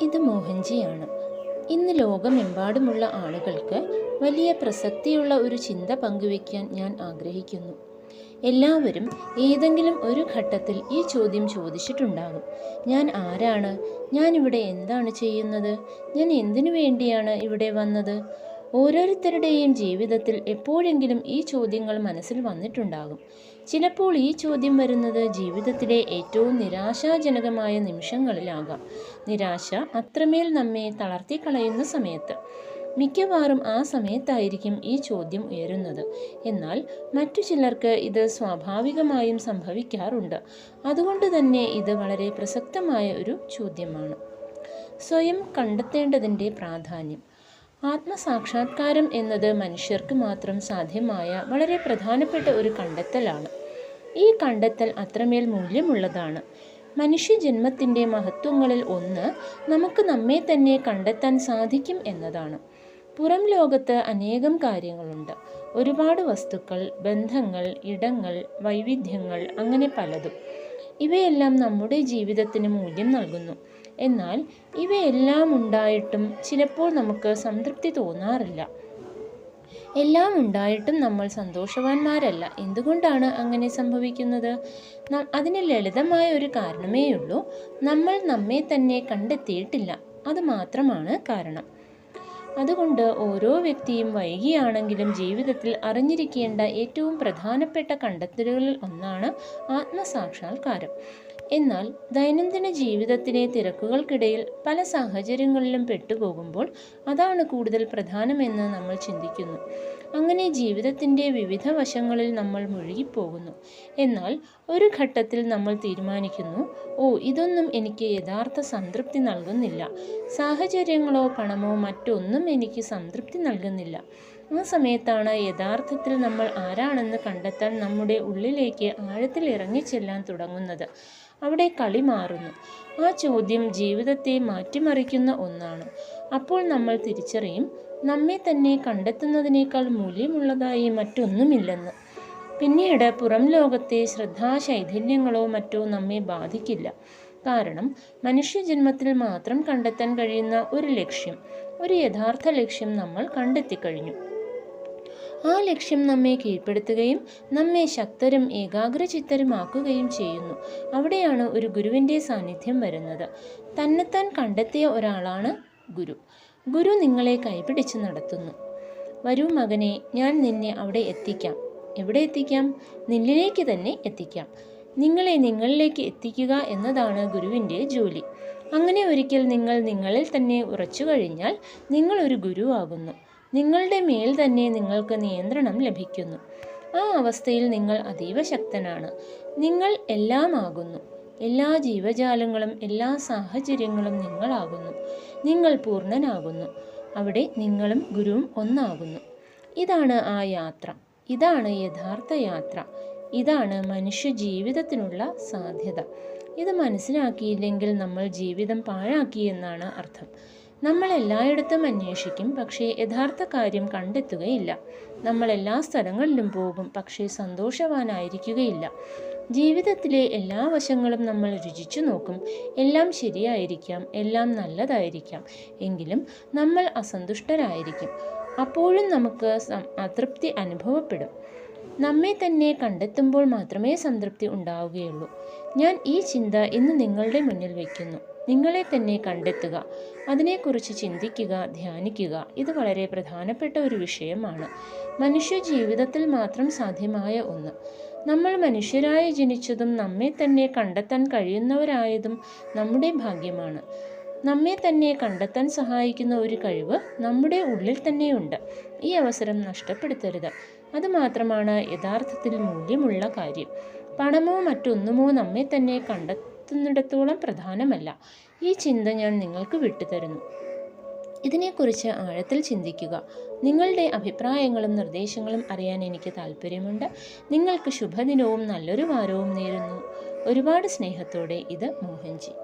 ഇത് മോഹൻജിയാണ്. ഇന്ന് ലോകമെമ്പാടുമുള്ള ആളുകൾക്ക് വലിയ പ്രസക്തിയുള്ള ഒരു ചിന്ത പങ്കുവയ്ക്കാൻ ഞാൻ ആഗ്രഹിക്കുന്നു. എല്ലാവരും ഏതെങ്കിലും ഒരു ഘട്ടത്തിൽ ഈ ചോദ്യം ചോദിച്ചിട്ടുണ്ടാകും. ഞാൻ ആരാണ്? ഞാൻ ഇവിടെ എന്താണ് ചെയ്യുന്നത്? ഞാൻ എന്തിനു വേണ്ടിയാണ് ഇവിടെ വന്നത്? ഓരോരുത്തരുടെയും ജീവിതത്തിൽ എപ്പോഴെങ്കിലും ഈ ചോദ്യങ്ങൾ മനസ്സിൽ വന്നിട്ടുണ്ടാകും. ചിലപ്പോൾ ഈ ചോദ്യം വരുന്നത് ജീവിതത്തിലെ ഏറ്റവും നിരാശാജനകമായ നിമിഷങ്ങളിലാകാം. നിരാശ അത്രമേൽ നമ്മെ തളർത്തിക്കളയുന്ന സമയത്ത്. മിക്കവാറും ആ സമയത്തായിരിക്കും ഈ ചോദ്യം ഉയരുന്നത്. എന്നാൽ മറ്റു ചിലർക്ക് ഇത് സ്വാഭാവികമായും സംഭവിക്കാറുണ്ട്. അതുകൊണ്ട് തന്നെ ഇത് വളരെ പ്രസക്തമായ ഒരു ചോദ്യമാണ്. സ്വയം കണ്ടെത്തേണ്ടതിൻ്റെ പ്രാധാന്യം. ആത്മസാക്ഷാത്കാരം എന്നത് മനുഷ്യർക്ക് മാത്രം സാധ്യമായ വളരെ പ്രധാനപ്പെട്ട ഒരു കണ്ടെത്തലാണ്. ഈ കണ്ടെത്തൽ അത്രമേൽ മൂല്യമുള്ളതാണ്. മനുഷ്യജന്മത്തിൻ്റെ മഹത്വങ്ങളിൽ ഒന്ന് നമുക്ക് നമ്മെ തന്നെ കണ്ടെത്താൻ സാധിക്കും എന്നതാണ്. പുറം ലോകത്ത് അനേകം കാര്യങ്ങളുണ്ട്. ഒരുപാട് വസ്തുക്കൾ, ബന്ധങ്ങൾ, ഇടങ്ങൾ, വൈവിധ്യങ്ങൾ, അങ്ങനെ പലതും. ഇവയെല്ലാം നമ്മുടെ ജീവിതത്തിന് മൂല്യം നൽകുന്നു. എന്നാൽ ഇവയെല്ലാം ഉണ്ടായിട്ടും ചിലപ്പോൾ നമുക്ക് സംതൃപ്തി തോന്നാറില്ല. എല്ലാം ഉണ്ടായിട്ടും നമ്മൾ സന്തോഷവാന്മാരല്ല. എന്തുകൊണ്ടാണ് അങ്ങനെ സംഭവിക്കുന്നത്? അതിന് ലളിതമായ ഒരു കാരണമേയുള്ളൂ. നമ്മൾ നമ്മെ തന്നെ കണ്ടെത്തിയിട്ടില്ല. അത് മാത്രമാണ് കാരണം. അതുകൊണ്ട് ഓരോ വ്യക്തിയും വൈകിയാണെങ്കിലും ജീവിതത്തിൽ അറിഞ്ഞിരിക്കേണ്ട ഏറ്റവും പ്രധാനപ്പെട്ട കണ്ടെത്തലുകളിൽ ഒന്നാണ് ആത്മസാക്ഷാത്കാരം. എന്നാൽ ദൈനംദിന ജീവിതത്തിലെ തിരക്കുകൾക്കിടയിൽ പല സാഹചര്യങ്ങളിലും പെട്ടുപോകുമ്പോൾ അതാണ് കൂടുതൽ പ്രധാനമെന്ന് നമ്മൾ ചിന്തിക്കുന്നു. അങ്ങനെ ജീവിതത്തിൻ്റെ വിവിധ വശങ്ങളിൽ നമ്മൾ മുഴുകിപ്പോകുന്നു. എന്നാൽ ഒരു ഘട്ടത്തിൽ നമ്മൾ തീരുമാനിക്കുന്നു, ഇതൊന്നും എനിക്ക് യഥാർത്ഥ സംതൃപ്തി നൽകുന്നില്ല. സാഹചര്യങ്ങളോ പണമോ മറ്റൊന്നും എനിക്ക് സംതൃപ്തി നൽകുന്നില്ല. ആ സമയത്താണ് യഥാർത്ഥത്തിൽ നമ്മൾ ആരാണെന്ന് കണ്ടെത്താൻ നമ്മുടെ ഉള്ളിലേക്ക് ആഴത്തിൽ ഇറങ്ങിച്ചെല്ലാൻ തുടങ്ങുന്നത്. അവിടെ കളി മാറുന്നു. ആ ചോദ്യം ജീവിതത്തെ മാറ്റിമറിക്കുന്ന ഒന്നാണ്. അപ്പോൾ നമ്മൾ തിരിച്ചറിയും, നമ്മെ തന്നെ കണ്ടെത്തുന്നതിനേക്കാൾ മൂല്യമുള്ളതായി മറ്റൊന്നുമില്ലെന്ന്. പിന്നീട് പുറം ലോകത്തെ ശ്രദ്ധാശൈഥില്യങ്ങളോ മറ്റോ നമ്മെ ബാധിക്കില്ല. കാരണം മനുഷ്യജന്മത്തിൽ മാത്രം കണ്ടെത്താൻ കഴിയുന്ന ഒരു ലക്ഷ്യം, ഒരു യഥാർത്ഥ ലക്ഷ്യം നമ്മൾ കണ്ടെത്തിക്കഴിഞ്ഞു. ആ ലക്ഷ്യം നമ്മെ കീഴ്പ്പെടുത്തുകയും നമ്മെ ശക്തരും ഏകാഗ്രചിത്തരുമാക്കുകയും ചെയ്യുന്നു. അവിടെയാണ് ഒരു ഗുരുവിൻ്റെ സാന്നിധ്യം വരുന്നത്. തന്നെത്താൻ കണ്ടെത്തിയ ഒരാളാണ് ഗുരു. ഗുരു നിങ്ങളെ കൈപിടിച്ച് നടത്തുന്നു. വരൂ മകനെ, ഞാൻ നിന്നെ അവിടെ എത്തിക്കാം. എവിടെ എത്തിക്കാം? നിന്നിലേക്ക് തന്നെ എത്തിക്കാം. നിങ്ങളെ നിങ്ങളിലേക്ക് എത്തിക്കുക എന്നതാണ് ഗുരുവിൻ്റെ ജോലി. അങ്ങനെ ഒരിക്കൽ നിങ്ങൾ നിങ്ങളിൽ തന്നെ ഉറച്ചു കഴിഞ്ഞാൽ നിങ്ങൾ ഒരു ഗുരുവാകുന്നു. നിങ്ങളുടെ മേൽ തന്നെ നിങ്ങൾക്ക് നിയന്ത്രണം ലഭിക്കുന്നു. ആ അവസ്ഥയിൽ നിങ്ങൾ അതീവ ശക്തനാണ്. നിങ്ങൾ എല്ലാം ആകുന്നു. എല്ലാ ജീവജാലങ്ങളും എല്ലാ സാഹചര്യങ്ങളും നിങ്ങളാകുന്നു. നിങ്ങൾ പൂർണ്ണനാകുന്നു. അവിടെ നിങ്ങളും ഗുരുവും ഒന്നാകുന്നു. ഇതാണ് ആ യാത്ര. ഇതാണ് യഥാർത്ഥ യാത്ര. ഇതാണ് മനുഷ്യ ജീവിതത്തിനുള്ള സാധ്യത. ഇത് മനസ്സിലാക്കിയില്ലെങ്കിൽ നമ്മൾ ജീവിതം പാഴാക്കി എന്നാണ് അർത്ഥം. നമ്മൾ എല്ലായിടത്തും അന്വേഷിക്കും, പക്ഷേ യഥാർത്ഥ കാര്യം കണ്ടെത്തുകയില്ല. നമ്മൾ എല്ലാ സ്ഥലങ്ങളിലും പോകും, പക്ഷേ സന്തോഷവാനായിരിക്കുകയില്ല. ജീവിതത്തിലെ എല്ലാ വശങ്ങളും നമ്മൾ രുചിച്ചു നോക്കും. എല്ലാം ശരിയായിരിക്കാം, എല്ലാം നല്ലതായിരിക്കാം. എങ്കിലും നമ്മൾ അസന്തുഷ്ടരായിരിക്കും. അപ്പോഴും നമുക്ക് അതൃപ്തി അനുഭവപ്പെടും. നമ്മെ തന്നെ കണ്ടെത്തുമ്പോൾ മാത്രമേ സംതൃപ്തി ഉണ്ടാവുകയുള്ളൂ. ഞാൻ ഈ ചിന്ത ഇന്ന് നിങ്ങളുടെ മുന്നിൽ വയ്ക്കുന്നു. നിങ്ങളെ തന്നെ കണ്ടെത്തുക, അതിനെക്കുറിച്ച് ചിന്തിക്കുക, ധ്യാനിക്കുക. ഇത് വളരെ പ്രധാനപ്പെട്ട ഒരു വിഷയമാണ്. മനുഷ്യ ജീവിതത്തിൽ മാത്രം സാധ്യമായ ഒന്ന്. നമ്മൾ മനുഷ്യരായി ജനിച്ചതും നമ്മെ തന്നെ കണ്ടെത്താൻ കഴിയുന്നവരായതും നമ്മുടെ ഭാഗ്യമാണ്. നമ്മെ തന്നെ കണ്ടെത്താൻ സഹായിക്കുന്ന ഒരു കഴിവ് നമ്മുടെ ഉള്ളിൽ തന്നെയുണ്ട്. ഈ അവസരം നഷ്ടപ്പെടുത്തരുത്. അതുമാത്രമാണ് യഥാർത്ഥത്തിൽ മൂല്യമുള്ള കാര്യം. പണമോ മറ്റൊന്നുമോ നമ്മെ തന്നെ കണ്ടെത്തുന്നിടത്തോളം പ്രധാനമല്ല. ഈ ചിന്ത ഞാൻ നിങ്ങൾക്ക് വിട്ടുതരുന്നു. ഇതിനെക്കുറിച്ച് ആഴത്തിൽ ചിന്തിക്കുക. നിങ്ങളുടെ അഭിപ്രായങ്ങളും നിർദ്ദേശങ്ങളും അറിയാൻ എനിക്ക് താല്പര്യമുണ്ട്. നിങ്ങൾക്ക് ശുഭദിനവും നല്ലൊരു വാരവും നേരുന്നു. ഒരുപാട് സ്നേഹത്തോടെ, ഇത് മോഹൻജി.